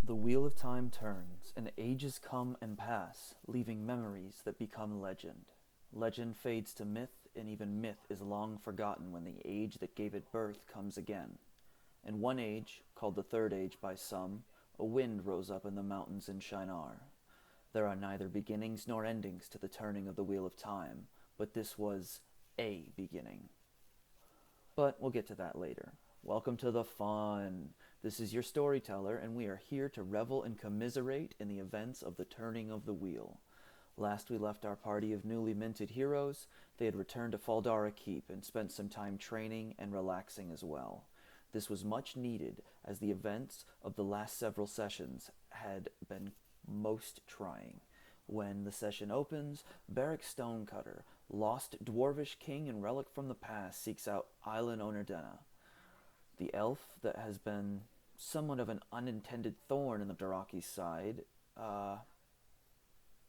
The wheel of time turns, and ages come and pass, leaving memories that become legend. Legend fades to myth, and even myth is long forgotten when the age that gave it birth comes again. In one age, called the Third Age by some, a wind rose up in the mountains in Shinar. There are neither beginnings nor endings to the turning of the wheel of time, but this was a beginning. But we'll get to that later. Welcome to the fun. This is your storyteller, and we are here to revel and commiserate in the events of the turning of the wheel. Last we left our party of newly minted heroes, they had returned to Faldara Keep and spent some time training and relaxing as well. This was much needed, as the events of the last several sessions had been most trying. When the session opens, Beric Stonecutter, lost dwarvish king and relic from the past, seeks out Island Onerdena. The elf that has been somewhat of an unintended thorn in the Daraki's side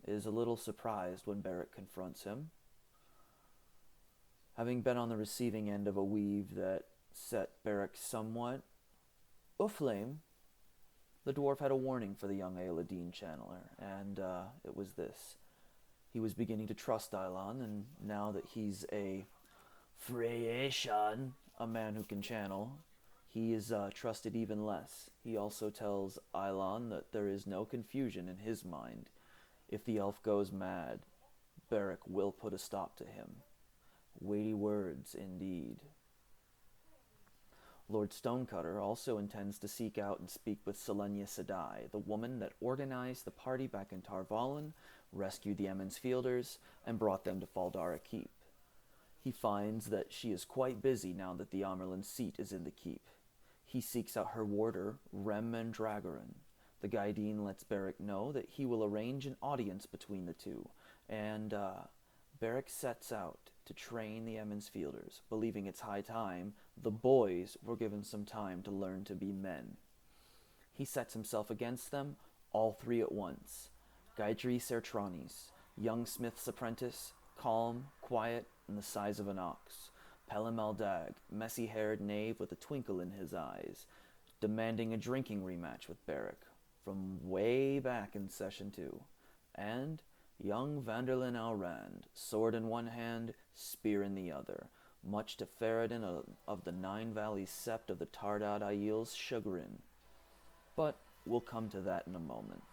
is a little surprised when Beric confronts him. Having been on the receiving end of a weave that set Beric somewhat aflame, the dwarf had a warning for the young Aeladine channeler, and it was this. He was beginning to trust Ilon, and now that he's a Freyashan, a man who can channel, he is trusted even less. He also tells Ilon that there is no confusion in his mind. If the elf goes mad, Beric will put a stop to him. Weighty words indeed. Lord Stonecutter also intends to seek out and speak with Selenia Sedai, the woman that organized the party back in Tarvalin, rescued the Emmons Fielders, and brought them to Faldara Keep. He finds that she is quite busy now that the Amerlin seat is in the keep. He seeks out her warder, Rem Mandragoran. The Gaideen lets Beric know that he will arrange an audience between the two, and Beric sets out to train the Emmons Fielders, believing it's high time the boys were given some time to learn to be men. He sets himself against them, all three at once. Gaidri Sertranis, young smith's apprentice, calm, quiet, and the size of an ox. Pelham Aldag, messy-haired knave with a twinkle in his eyes, demanding a drinking rematch with Beric from way back in Session 2. And young Vanderlyn Alrand, sword in one hand, spear in the other, much to Faradin of the Nine Valleys Sept of the Tardad Aiel's chagrin. But we'll come to that in a moment.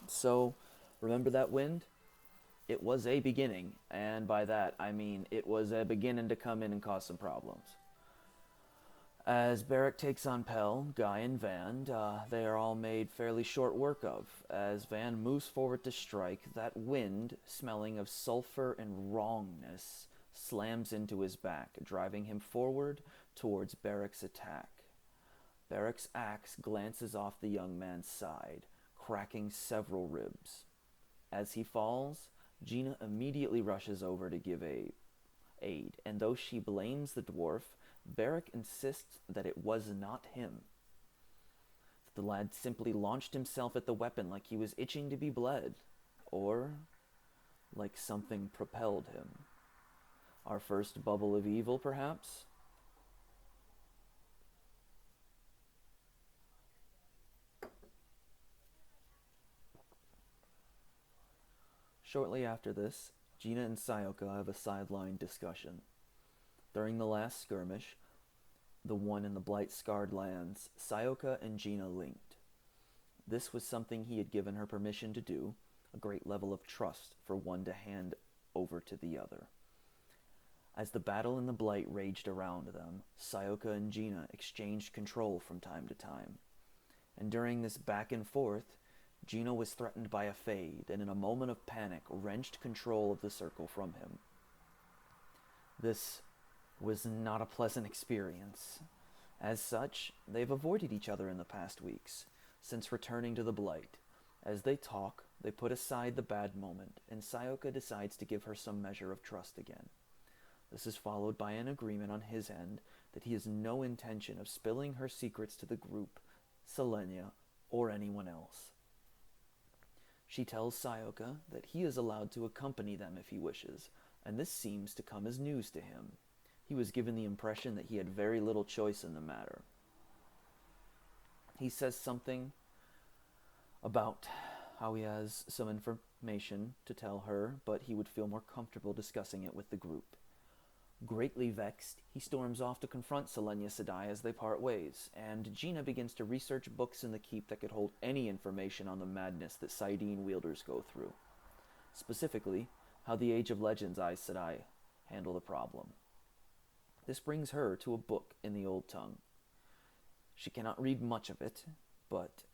So, remember that wind? It was a beginning, and by that I mean it was a beginning to come in and cause some problems. As Beric takes on Pell, Guy, and Van, they are all made fairly short work of. As Van moves forward to strike, that wind, smelling of sulfur and wrongness, slams into his back, driving him forward towards Beric's attack. Beric's axe glances off the young man's side, cracking several ribs. As he falls, Gina immediately rushes over to give aid, and though she blames the dwarf, Beric insists that it was not him. The lad simply launched himself at the weapon like he was itching to be bled, or like something propelled him. Our first bubble of evil, perhaps? Shortly after this, Gina and Sayoka have a sideline discussion. During the last skirmish, the one in the blight-scarred lands, Sayoka and Gina linked. This was something he had given her permission to do, a great level of trust for one to hand over to the other. As the battle in the blight raged around them, Sayoka and Gina exchanged control from time to time. And during this back and forth, Gina was threatened by a fade, and in a moment of panic, wrenched control of the circle from him. This was not a pleasant experience. As such, they've avoided each other in the past weeks, since returning to the Blight. As they talk, they put aside the bad moment, and Sayoka decides to give her some measure of trust again. This is followed by an agreement on his end that he has no intention of spilling her secrets to the group, Selenia, or anyone else. She tells Sayoka that he is allowed to accompany them if he wishes, and this seems to come as news to him. He was given the impression that he had very little choice in the matter. He says something about how he has some information to tell her, but he would feel more comfortable discussing it with the group. Greatly vexed, he storms off to confront Selenia Sedai as they part ways, and Gina begins to research books in the keep that could hold any information on the madness that Sidene wielders go through. Specifically, how the Age of Legends Aes Sedai handle the problem. This brings her to a book in the Old Tongue. She cannot read much of it, but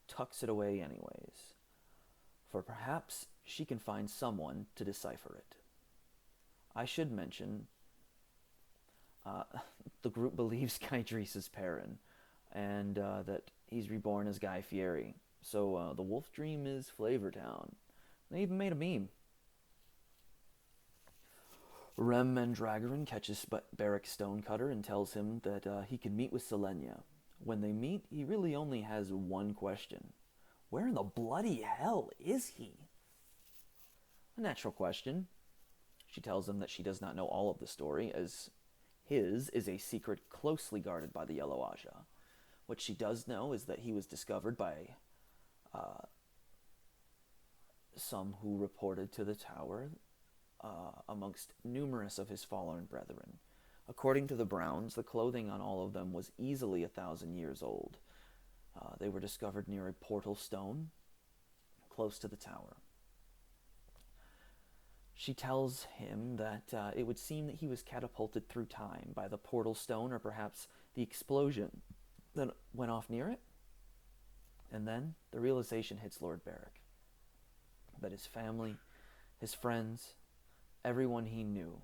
tucks it away anyways, for perhaps she can find someone to decipher it. I should mention, uh, the group believes Kydris is Perrin, and that he's reborn as Guy Fieri. So the wolf dream is Flavortown. They even made a meme. Rem Mandragoran catches Beric Stonecutter and tells him that he can meet with Selenia. When they meet, he really only has one question. Where in the bloody hell is he? A natural question. She tells him that she does not know all of the story, as his is a secret closely guarded by the Yellow Aja. What she does know is that he was discovered by some who reported to the tower, amongst numerous of his fallen brethren. According to the Browns, the clothing on all of them was easily 1,000 years old. They were discovered near a portal stone close to the tower. She tells him that it would seem that he was catapulted through time by the portal stone, or perhaps the explosion that went off near it. And then the realization hits Lord Beric that his family, his friends, everyone he knew,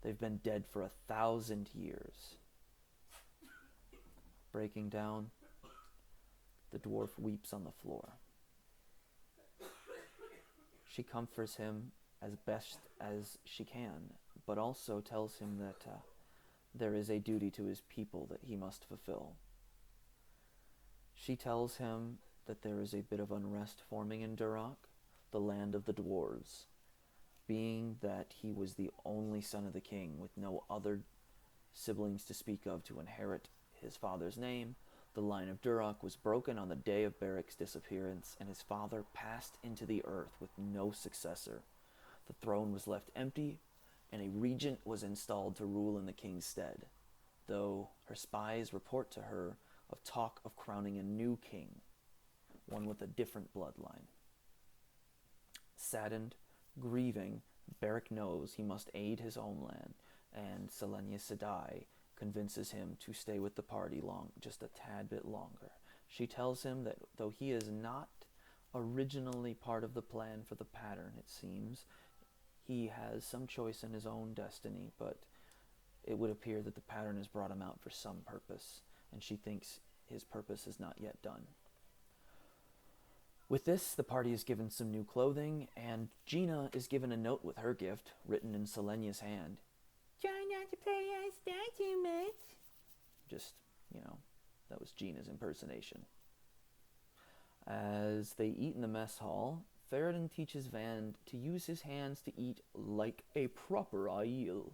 they've been dead for 1,000 years. Breaking down, the dwarf weeps on the floor. She comforts him as best as she can, but also tells him that there is a duty to his people that he must fulfill. She tells him that there is a bit of unrest forming in Duroc, the land of the dwarves, being that he was the only son of the king with no other siblings to speak of to inherit his father's name. The line of Duroc was broken on the day of Beric's disappearance, and his father passed into the earth with no successor. The throne was left empty, and a regent was installed to rule in the king's stead, though her spies report to her of talk of crowning a new king, one with a different bloodline. Saddened, grieving, Beric knows he must aid his homeland, and Selenia Sedai convinces him to stay with the party just a tad bit longer. She tells him that though he is not originally part of the plan for the pattern, it seems, he has some choice in his own destiny, but it would appear that the pattern has brought him out for some purpose, and she thinks his purpose is not yet done. With this, the party is given some new clothing, and Gina is given a note with her gift, written in Selenia's hand. Try not to play I star too much. Just, that was Gina's impersonation. As they eat in the mess hall, Ferridan teaches Van to use his hands to eat like a proper Aiel.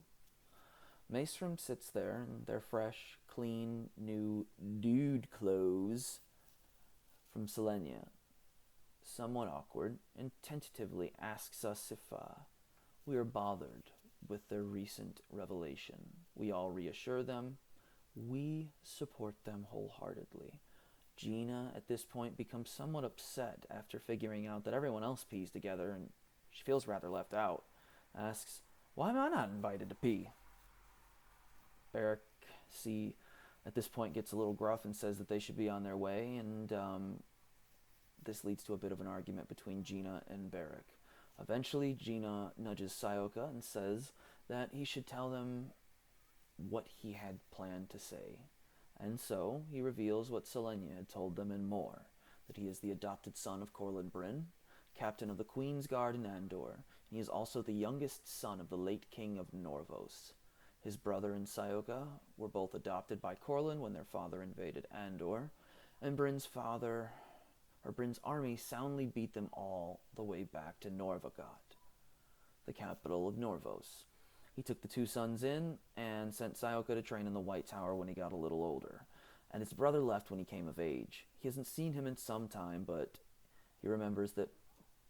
Maestrom sits there in their fresh, clean, new dude clothes from Selenia, somewhat awkward, and tentatively asks us if we are bothered with their recent revelation. We all reassure them. We support them wholeheartedly. Gina, at this point, becomes somewhat upset after figuring out that everyone else pees together, and she feels rather left out. Asks, why am I not invited to pee? Beric, at this point gets a little gruff and says that they should be on their way, and this leads to a bit of an argument between Gina and Beric. Eventually, Gina nudges Sayoka and says that he should tell them what he had planned to say. And so, he reveals what Selenia had told them and more, that he is the adopted son of Corlin Bryn, captain of the Queen's Guard in Andor, and he is also the youngest son of the late king of Norvos. His brother and Sayoka were both adopted by Corlin when their father invaded Andor, and Bryn's army soundly beat them all the way back to Norvagot, the capital of Norvos. He took the two sons in and sent Sayoka to train in the White Tower when he got a little older, and his brother left when he came of age. He hasn't seen him in some time, but He remembers that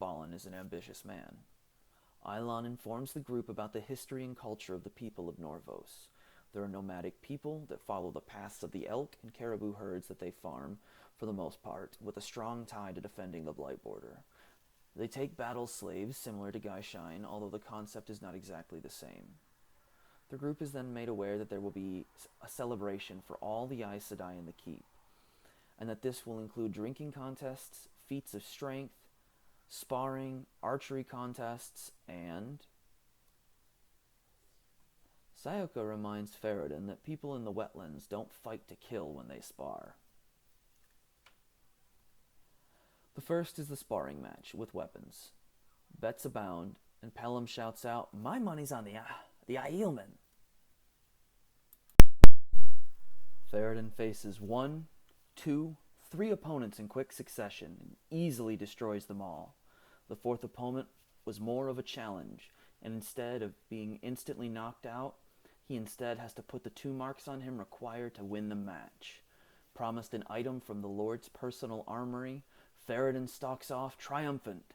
Balin is an ambitious man. Eilon informs the group about the history and culture of the people of Norvos. They're a nomadic people that follow the paths of the elk and caribou herds that they farm, for the most part, with a strong tie to defending the Blight border. They take battle slaves similar to Gaishine, although the concept is not exactly the same. The group is then made aware that there will be a celebration for all the Aes Sedai in the keep, and that this will include drinking contests, feats of strength, sparring, archery contests, and... Sayoka reminds Ferrodin that people in the wetlands don't fight to kill when they spar. The first is the sparring match, with weapons. Bets abound, and Pelham shouts out, "My money's on the Aielman." Ferrodin faces 1, 2, 3 opponents in quick succession, and easily destroys them all. The fourth opponent was more of a challenge, and instead of being instantly knocked out, he instead has to put the 2 marks on him required to win the match. Promised an item from the Lord's personal armory, Ferrodin stalks off triumphant.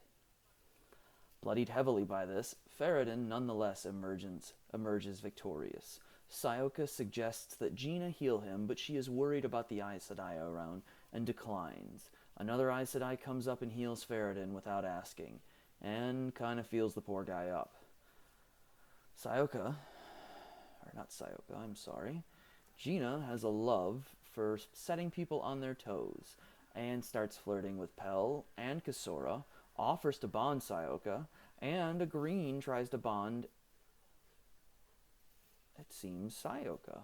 Bloodied heavily by this, Ferrodin nonetheless emerges victorious. Sayoka suggests that Jaina heal him, but she is worried about the Aes Sedai around and declines. Another Aes Sedai comes up and heals Ferrodin without asking, and kind of feels the poor guy up. Jaina has a love for setting people on their toes, and starts flirting with Pell and Kasora, offers to bond Sayoka, and a green tries to bond, it seems, Sayoka.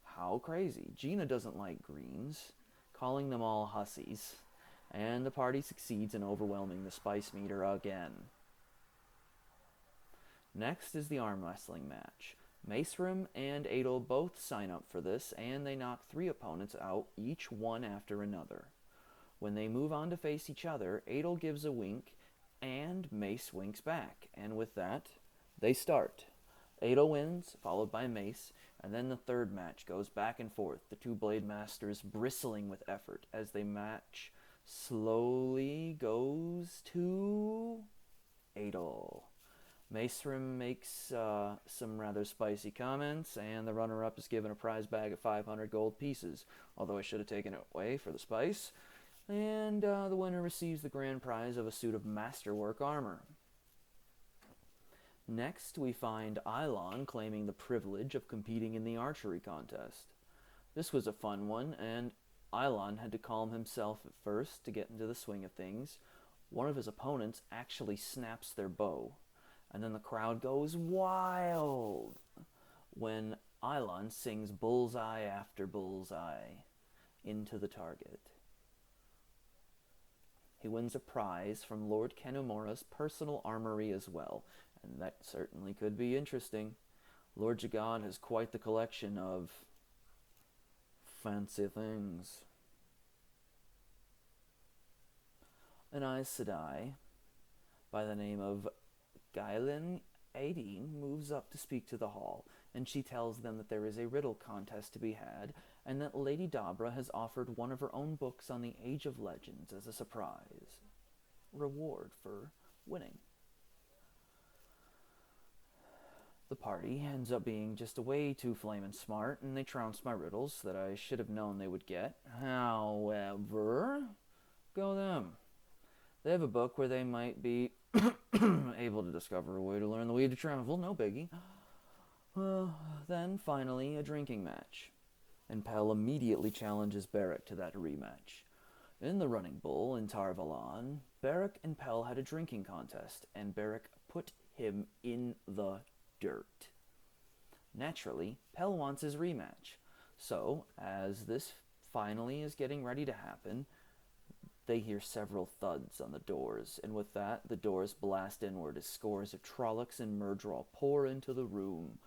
How crazy. Jaina doesn't like greens, calling them all hussies, and the party succeeds in overwhelming the spice meter again. Next is the arm wrestling match. Macerim and Adel both sign up for this, and they knock 3 opponents out, each one after another. When they move on to face each other, Adel gives a wink, and Mace winks back, and with that, they start. Adel wins, followed by Mace, and then the third match goes back and forth, the 2 blade masters bristling with effort as the match slowly goes to Adel. Macerim makes some rather spicy comments, and the runner-up is given a prize bag of 500 gold pieces, although I should have taken it away for the spice. And the winner receives the grand prize of a suit of masterwork armor. Next, we find Eilon claiming the privilege of competing in the archery contest. This was a fun one, and Eilon had to calm himself at first to get into the swing of things. One of his opponents actually snaps their bow, and then the crowd goes wild when Eilon sings bullseye after bullseye into the target. He wins a prize from Lord Kenumura's personal armory as well, and that certainly could be interesting. Lord Jagad has quite the collection of fancy things. An Aes Sedai by the name of Gailen Aideen moves up to speak to the hall, and she tells them that there is a riddle contest to be had, and that Lady Dabra has offered one of her own books on the Age of Legends as a surprise reward for winning. The party ends up being just way too flamin' smart, and they trounce my riddles that I should have known they would get. However, go them. They have a book where they might be able to discover a way to learn the way to travel, no biggie. Then, finally, a drinking match. And Pell immediately challenges Beric to that rematch. In the Running Bull in Tar Valon, Beric and Pell had a drinking contest, and Beric put him in the dirt. Naturally, Pell wants his rematch. So, as this finally is getting ready to happen, they hear several thuds on the doors, and with that, the doors blast inward as scores of Trollocs and Murdral pour into the room.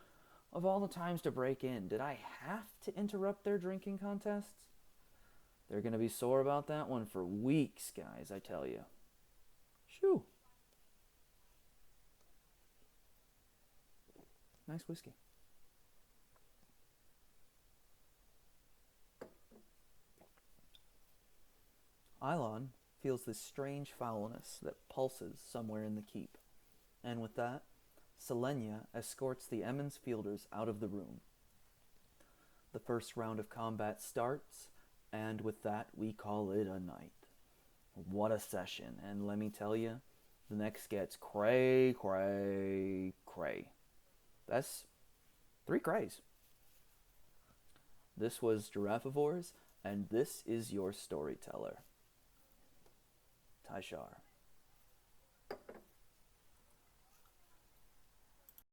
Of all the times to break in, did I have to interrupt their drinking contests? They're going to be sore about that one for weeks, guys, I tell you. Shoo. Nice whiskey. Eilon feels this strange foulness that pulses somewhere in the keep. And with that, Selenia escorts the Emmons Fielders out of the room. The first round of combat starts, and with that, we call it a night. What a session, and let me tell you, the next gets cray, cray, cray. That's 3 crays. This was Giraffivores, and this is your storyteller, Tyshar.